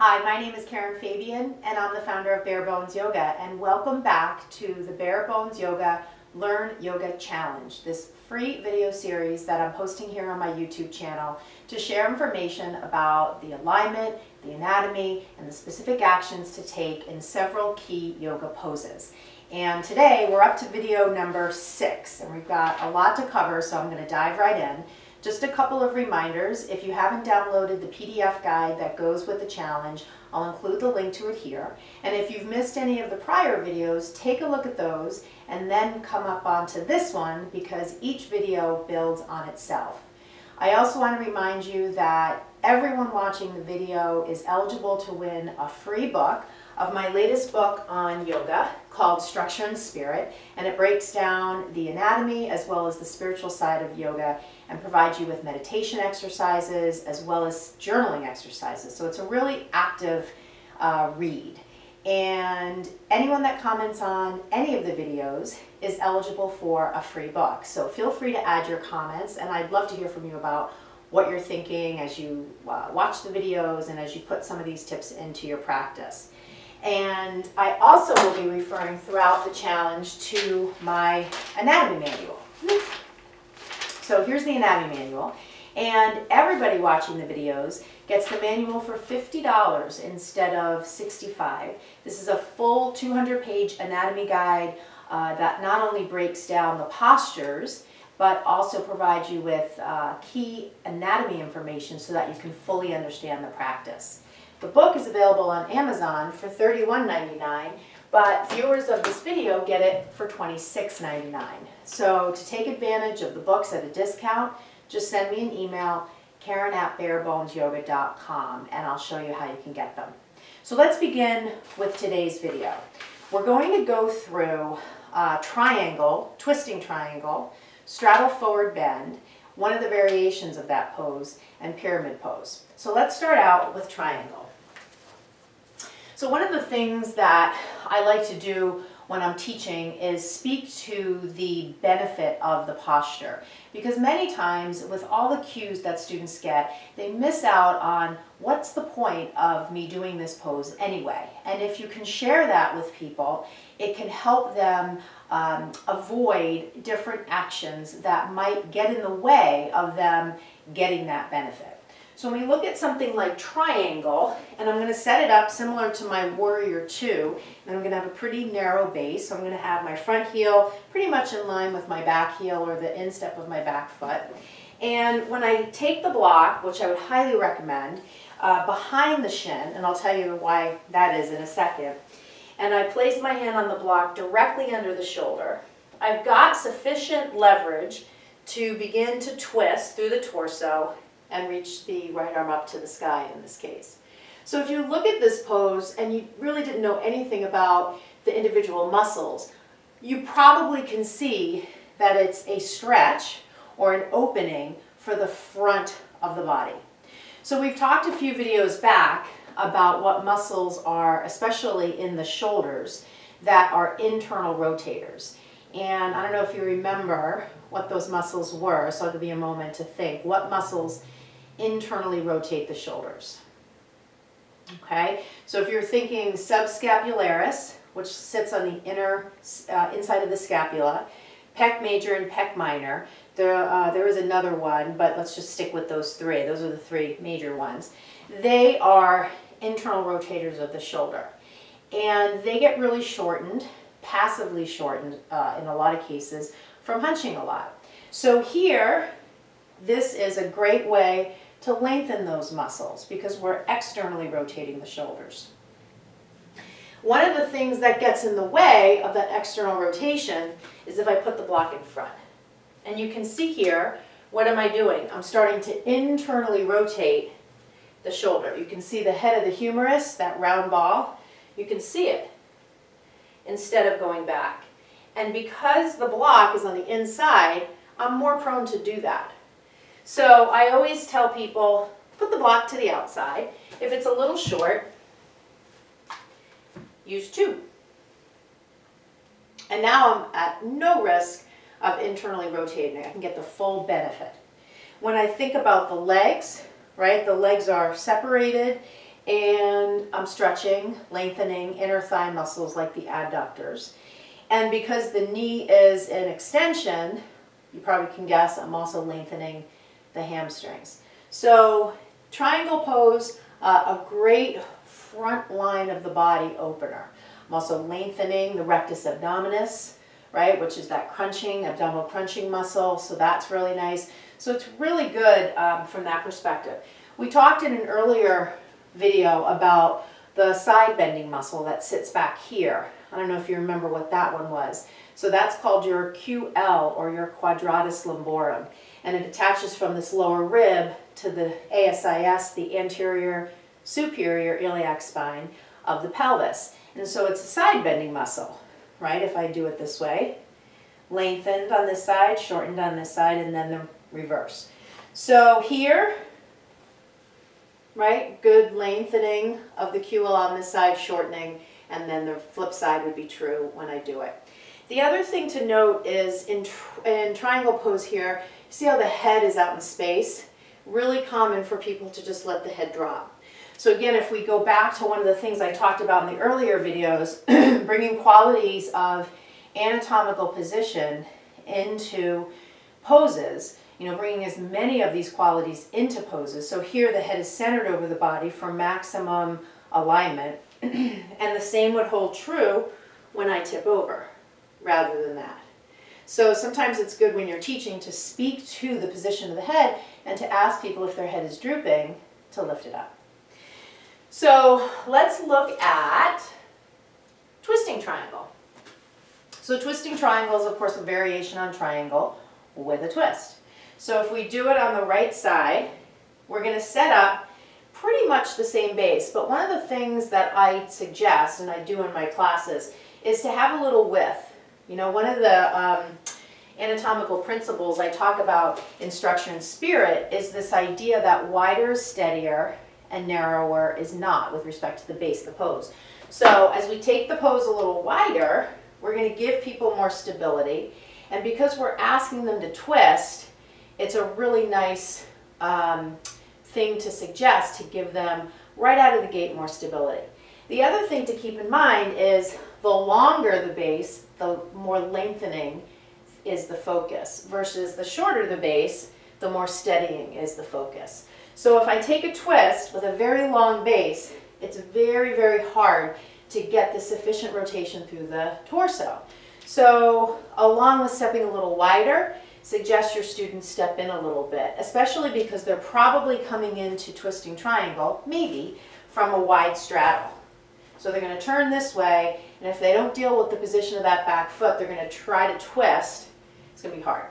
Hi, my name is Karen Fabian, and I'm the founder of Bare Bones Yoga, and welcome back to the Bare Bones Yoga Learn Yoga Challenge, this free video series that I'm posting here on my YouTube channel to share information about the alignment, the anatomy, and the specific actions to take in several key yoga poses. And today we're up to video number 6, and we've got a lot to cover, so I'm going to dive right in. Just a couple of reminders. If you haven't downloaded the PDF guide that goes with the challenge, I'll include the link to it here. And if you've missed any of the prior videos, take a look at those and then come up onto this one because each video builds on itself. I also want to remind you that everyone watching the video is eligible to win a free book of my latest book on yoga called Structure and Spirit, and it breaks down the anatomy as well as the spiritual side of yoga and provides you with meditation exercises as well as journaling exercises. So it's a really active read. And anyone that comments on any of the videos is eligible for a free book. So feel free to add your comments, and I'd love to hear from you about what you're thinking as you watch the videos and as you put some of these tips into your practice. And I also will be referring throughout the challenge to my anatomy manual. So here's the anatomy manual, and everybody watching the videos gets the manual for $50 instead of $65. This is a full 200-page anatomy guide that not only breaks down the postures, but also provides you with key anatomy information so that you can fully understand the practice. The book is available on Amazon for $31.99, but viewers of this video get it for $26.99. So to take advantage of the books at a discount, just send me an email, karen@barebonesyoga.com, and I'll show you how you can get them. So let's begin with today's video. We're going to go through triangle, twisting triangle, straddle forward bend, one of the variations of that pose, and pyramid pose. So let's start out with triangle. So one of the things that I like to do when I'm teaching is speak to the benefit of the posture, because many times with all the cues that students get, they miss out on what's the point of me doing this pose anyway. And if you can share that with people, it can help them avoid different actions that might get in the way of them getting that benefit. So when we look at something like triangle, and I'm going to set it up similar to my Warrior Two, and I'm going to have a pretty narrow base. So I'm going to have my front heel pretty much in line with my back heel or the instep of my back foot. And when I take the block, which I would highly recommend, behind the shin, and I'll tell you why that is in a second, and I place my hand on the block directly under the shoulder, I've got sufficient leverage to begin to twist through the torso and reach the right arm up to the sky in this case. So if you look at this pose and you really didn't know anything about the individual muscles, you probably can see that it's a stretch or an opening for the front of the body. So we've talked a few videos back about what muscles are, especially in the shoulders, that are internal rotators. And I don't know if you remember what those muscles were, so I'll give you a moment to think. What muscles internally rotate the shoulders? Okay, so if you're thinking subscapularis, which sits on the inner inside of the scapula, pec major and pec minor. There is another one, but let's just stick with those three. Those are the three major ones. They are internal rotators of the shoulder, and they get really shortened, passively shortened in a lot of cases, from hunching a lot. So here, this is a great way to lengthen those muscles because we're externally rotating the shoulders. One of the things that gets in the way of that external rotation is if I put the block in front. And you can see here, what am I doing? I'm starting to internally rotate the shoulder. You can see the head of the humerus, that round ball. You can see it instead of going back. And because the block is on the inside, I'm more prone to do that. So I always tell people, put the block to the outside. If it's a little short, use two. And now I'm at no risk of internally rotating. I can get the full benefit. When I think about the legs, right, the legs are separated and I'm stretching, lengthening inner thigh muscles like the adductors. And because the knee is an extension, you probably can guess I'm also lengthening the hamstrings. So triangle pose, a great front line of the body opener. I'm also lengthening the rectus abdominis, right, which is that crunching, abdominal crunching muscle, so that's really nice. So it's really good from that perspective. We talked in an earlier video about the side bending muscle that sits back here. I don't know if you remember what that one was. So that's called your QL, or your quadratus lumborum, and it attaches from this lower rib to the ASIS, the anterior superior iliac spine of the pelvis. And so it's a side bending muscle, right? If I do it this way, lengthened on this side, shortened on this side, and then the reverse. So here, right, good lengthening of the QL on this side, shortening, and then the flip side would be true when I do it. The other thing to note is in triangle pose here, see how the head is out in space? Really common for people to just let the head drop. So again, if we go back to one of the things I talked about in the earlier videos, bringing qualities of anatomical position into poses, bringing as many of these qualities into poses. So here the head is centered over the body for maximum alignment, and the same would hold true when I tip over, rather than that. So sometimes it's good when you're teaching to speak to the position of the head and to ask people if their head is drooping to lift it up. So let's look at twisting triangle. So twisting triangle is of course a variation on triangle with a twist. So if we do it on the right side, we're going to set up pretty much the same base, but one of the things that I suggest, and I do in my classes, is to have a little width. One of the anatomical principles I talk about in Structure and Spirit is this idea that wider is steadier and narrower is not with respect to the base of the pose. So as we take the pose a little wider, we're going to give people more stability, and because we're asking them to twist, it's a really nice thing to suggest to give them right out of the gate more stability. The other thing to keep in mind is the longer the base, the more lengthening is the focus, versus the shorter the base, the more steadying is the focus. So if I take a twist with a very long base, it's very, very hard to get the sufficient rotation through the torso. So along with stepping a little wider, suggest your students step in a little bit, especially because they're probably coming into twisting triangle, maybe, from a wide straddle. So they're going to turn this way, and if they don't deal with the position of that back foot, they're going to try to twist. It's going to be hard.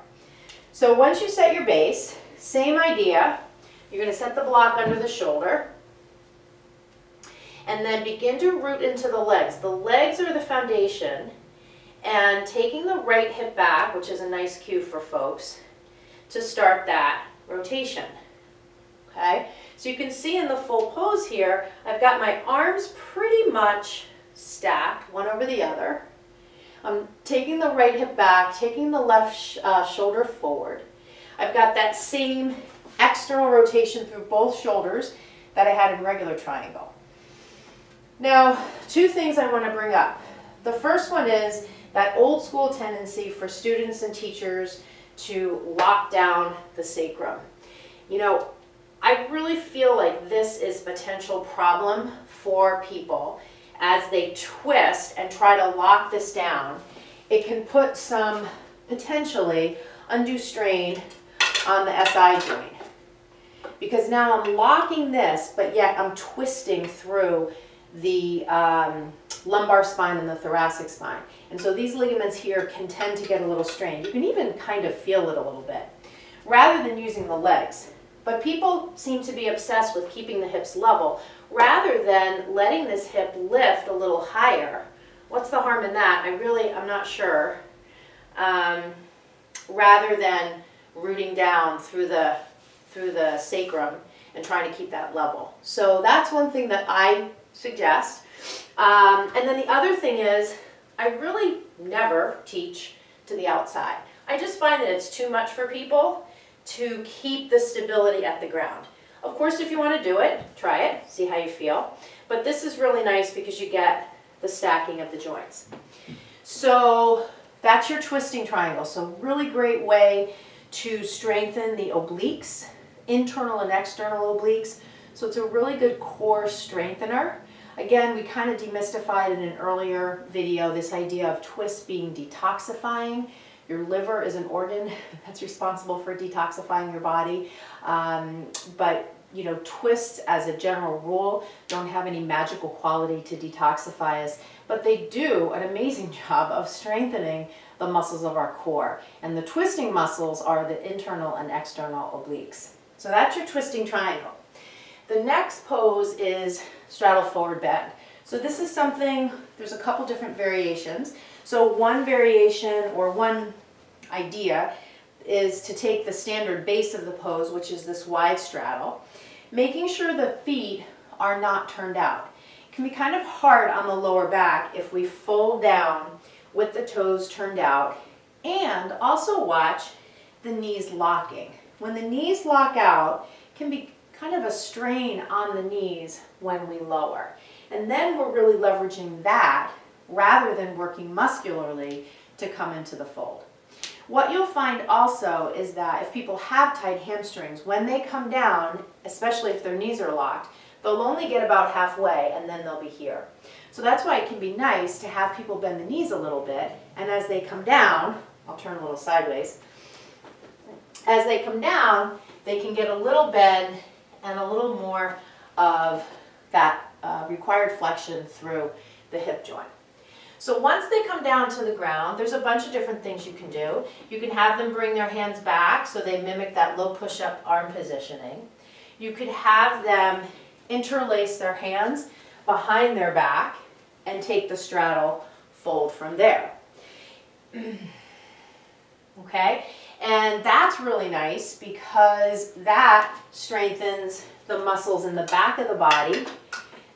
So once you set your base, same idea. You're going to set the block under the shoulder, and then begin to root into the legs. The legs are the foundation, and taking the right hip back, which is a nice cue for folks, to start that rotation. Okay? So you can see in the full pose here, I've got my arms pretty much stacked, one over the other. I'm taking the right hip back, taking the left shoulder forward. I've got that same external rotation through both shoulders that I had in regular triangle. Now, two things I want to bring up. The first one is that old school tendency for students and teachers to lock down the sacrum. I really feel like this is a potential problem for people as they twist and try to lock this down. It can put some potentially undue strain on the SI joint, because now I'm locking this, but yet I'm twisting through the lumbar spine and the thoracic spine. And so these ligaments here can tend to get a little strained. You can even kind of feel it a little bit, rather than using the legs. But people seem to be obsessed with keeping the hips level, rather than letting this hip lift a little higher. What's the harm in that? I'm not sure. Rather than rooting down through the sacrum and trying to keep that level. So that's one thing that I suggest. And then the other thing is, I really never teach to the outside. I just find that it's too much for people to keep the stability at the ground. Of course, if you want to do it, try it, see how you feel. But this is really nice because you get the stacking of the joints. So that's your twisting triangle. So really great way to strengthen the obliques, internal and external obliques. So it's a really good core strengthener. Again, we kind of demystified in an earlier video this idea of twists being detoxifying. Your liver is an organ that's responsible for detoxifying your body. But you know, twists as a general rule don't have any magical quality to detoxify us, but they do an amazing job of strengthening the muscles of our core. And the twisting muscles are the internal and external obliques. So that's your twisting triangle. The next pose is straddle forward bend. So this is something, there's a couple different variations. So one variation or one idea is to take the standard base of the pose, which is this wide straddle, making sure the feet are not turned out. It can be kind of hard on the lower back if we fold down with the toes turned out, and also watch the knees locking. When the knees lock out, it can be kind of a strain on the knees when we lower. And then we're really leveraging that rather than working muscularly to come into the fold. What you'll find also is that if people have tight hamstrings, when they come down, especially if their knees are locked, they'll only get about halfway and then they'll be here. So that's why it can be nice to have people bend the knees a little bit, and as they come down, I'll turn a little sideways, as they come down, they can get a little bend and a little more of that required flexion through the hip joint. So once they come down to the ground, there's a bunch of different things you can do. You can have them bring their hands back so they mimic that low push-up arm positioning. You could have them interlace their hands behind their back and take the straddle fold from there. Okay, and that's really nice because that strengthens the muscles in the back of the body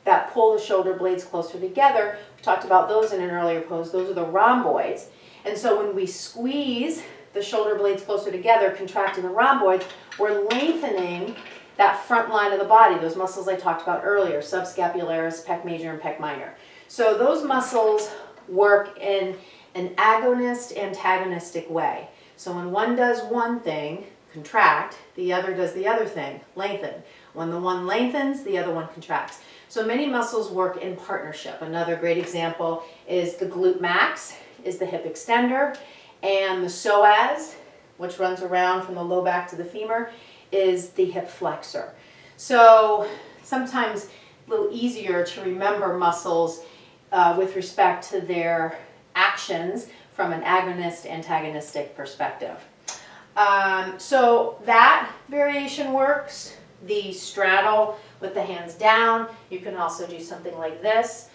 that pull the shoulder blades closer together. We talked about those in an earlier pose. Those are the rhomboids. And so when we squeeze the shoulder blades closer together, contracting the rhomboids, we're lengthening that front line of the body, those muscles I talked about earlier, subscapularis, pec major, and pec minor. So those muscles work in an agonist-antagonistic way. So when one does one thing, contract, the other does the other thing, lengthen. When the one lengthens, the other one contracts. So many muscles work in partnership. Another great example is the glute max, is the hip extender, and the psoas, which runs around from the low back to the femur, is the hip flexor. So sometimes a little easier to remember muscles with respect to their actions from an agonist-antagonistic perspective. So that variation works. The straddle with the hands down. You can also do something like this.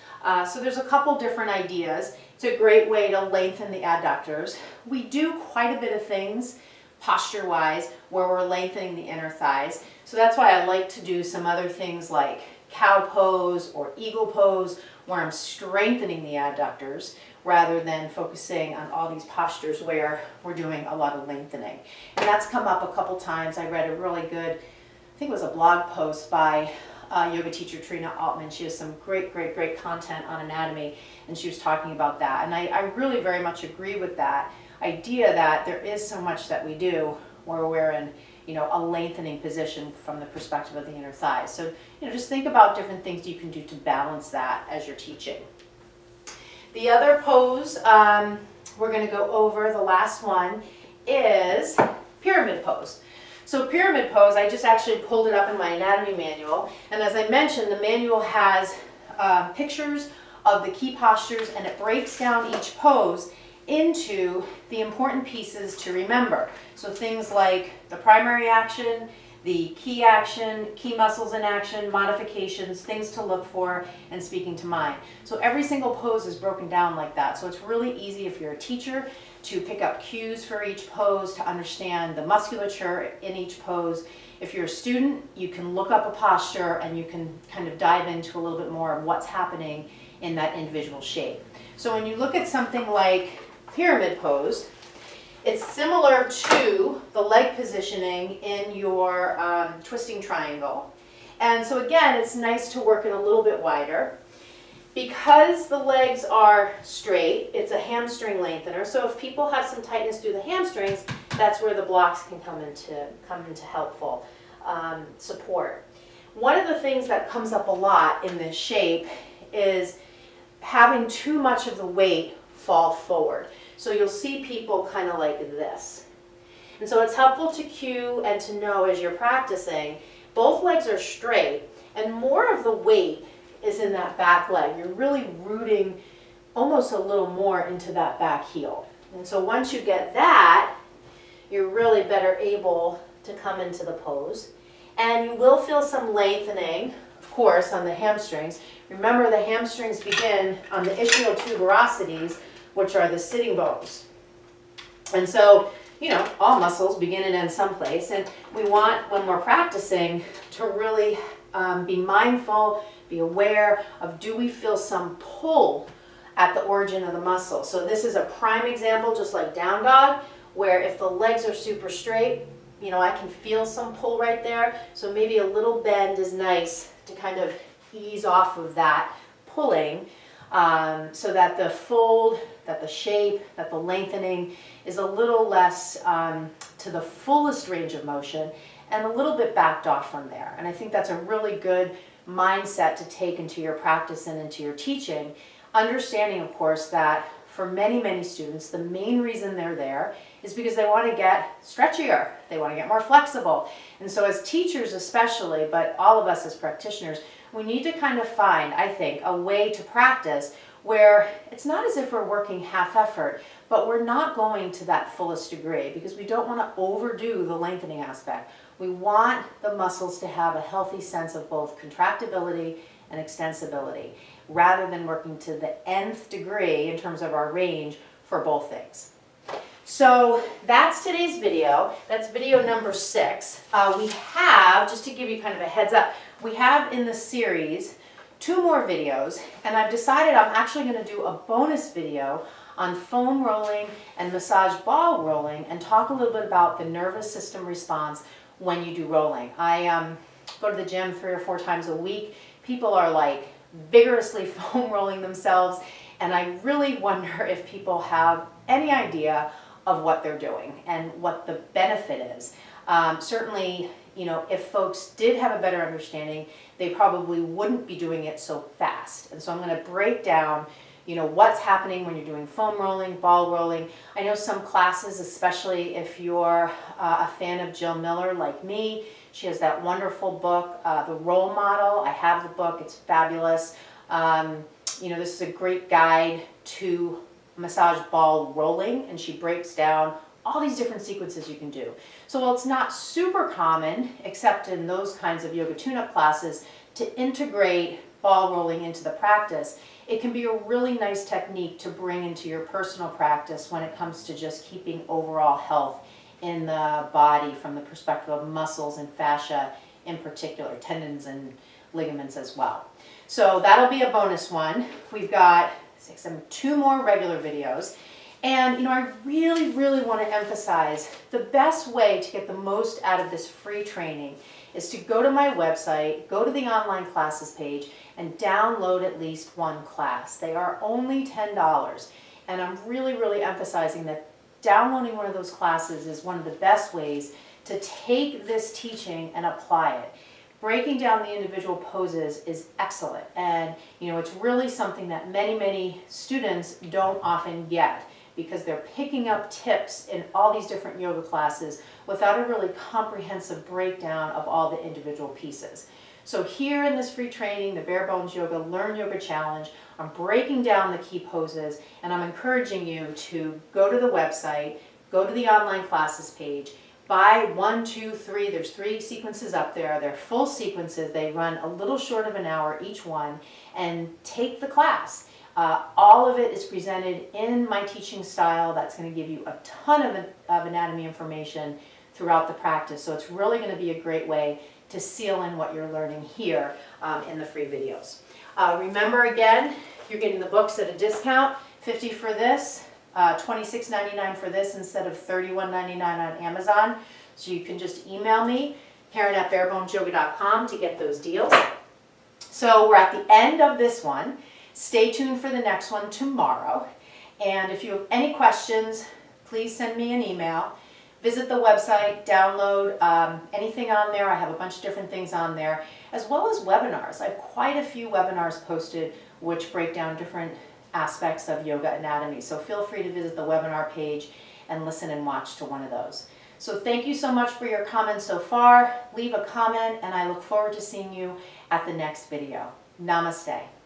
So there's a couple different ideas. It's a great way to lengthen the adductors. We do quite a bit of things posture-wise where we're lengthening the inner thighs. So that's why I like to do some other things like cow pose or eagle pose where I'm strengthening the adductors rather than focusing on all these postures where we're doing a lot of lengthening. And that's come up a couple times. I read a really good, I think it was a blog post by yoga teacher Trina Altman. She has some great content on anatomy, and she was talking about that. And I really very much agree with that idea that there is so much that we do where we're in, you know, a lengthening position from the perspective of the inner thighs. So, you know, just think about different things you can do to balance that as you're teaching. The other pose we're going to go over, the last one, is pyramid pose. So pyramid pose, I just actually pulled it up in my anatomy manual, and as I mentioned, the manual has pictures of the key postures, and it breaks down each pose into the important pieces to remember. So things like the primary action, the key action, key muscles in action, modifications, things to look for, and speaking to mind. So every single pose is broken down like that. So it's really easy if you're a teacher to pick up cues for each pose, to understand the musculature in each pose. If you're a student, you can look up a posture and you can kind of dive into a little bit more of what's happening in that individual shape. So when you look at something like pyramid pose, It's similar to the leg positioning in your twisting triangle. And so again, it's nice to work it a little bit wider. Because the legs are straight, it's a hamstring lengthener. So if people have some tightness through the hamstrings, that's where the blocks can come into helpful support. One of the things that comes up a lot in this shape is having too much of the weight fall forward. So you'll see people kind of like this. And so it's helpful to cue and to know as you're practicing, both legs are straight and more of the weight is in that back leg. You're really rooting almost a little more into that back heel. And so once you get that, you're really better able to come into the pose. And you will feel some lengthening, of course, on the hamstrings. Remember, the hamstrings begin on the ischiotuberosities, which are the sitting bones. And so, you know, all muscles begin and end someplace. And we want, when we're practicing, to really be mindful, be aware of, do we feel some pull at the origin of the muscle? So this is a prime example, just like down dog, where if the legs are super straight, you know, I can feel some pull right there. So maybe a little bend is nice to kind of ease off of that pulling, so that the fold, that the shape, that the lengthening is a little less to the fullest range of motion and a little bit backed off from there. And I think that's a really good mindset to take into your practice and into your teaching, understanding, of course, that for many, many students, the main reason they're there is because they want to get stretchier, they want to get more flexible. And so as teachers especially, but all of us as practitioners, we need to kind of find, I think, a way to practice where it's not as if we're working half effort, but we're not going to that fullest degree because we don't want to overdo the lengthening aspect. We want the muscles to have a healthy sense of both contractibility and extensibility, rather than working to the nth degree in terms of our range for both things. So that's today's video. That's video number 6. We have, just to give you kind of a heads up, we have in the series 2 more videos, and I've decided I'm actually going to do a bonus video on foam rolling and massage ball rolling and talk a little bit about the nervous system response when you do rolling. I go to the gym 3 or 4 times a week. People are like vigorously foam rolling themselves, and I really wonder if people have any idea of what they're doing and what the benefit is. Certainly, you know, if folks did have a better understanding, they probably wouldn't be doing it so fast. And so I'm going to break down, you know, what's happening when you're doing foam rolling, ball rolling. I know some classes, especially if you're a fan of Jill Miller like me, she has that wonderful book, The Roll Model. I have the book, it's fabulous. You know, this is a great guide to massage ball rolling, and she breaks down all these different sequences you can do. So while it's not super common, except in those kinds of yoga tune-up classes, to integrate ball rolling into the practice, it can be a really nice technique to bring into your personal practice when it comes to just keeping overall health in the body from the perspective of muscles and fascia in particular, tendons and ligaments as well. So that'll be a bonus one. We've got 2 more regular videos. And you know, I really, really want to emphasize the best way to get the most out of this free training is to go to my website, go to the online classes page, and download at least 1 class. They are only $10. And I'm really, really emphasizing that downloading one of those classes is one of the best ways to take this teaching and apply it. Breaking down the individual poses is excellent, and you know, it's really something that many, many students don't often get because they're picking up tips in all these different yoga classes without a really comprehensive breakdown of all the individual pieces. So here in this free training, the Bare Bones Yoga Learn Yoga Challenge, I'm breaking down the key poses, and I'm encouraging you to go to the website, go to the online classes page, buy 1, 2, 3, there's 3 sequences up there. They're full sequences. They run a little short of an hour each one, and take the class. All of it is presented in my teaching style that's going to give you a ton of anatomy information throughout the practice. So it's really going to be a great way to seal in what you're learning here in the free videos. Remember again, you're getting the books at a discount, $50 for this, $26.99 for this instead of $31.99 on Amazon. So you can just email me, Karen@barebonesyoga.com, to get those deals. So we're at the end of this one. Stay tuned for the next one tomorrow. And if you have any questions, please send me an email. Visit the website, download anything on there. I have a bunch of different things on there, as well as webinars. I have quite a few webinars posted which break down different aspects of yoga anatomy. So feel free to visit the webinar page and listen and watch to one of those. So thank you so much for your comments so far. Leave a comment, and I look forward to seeing you at the next video. Namaste.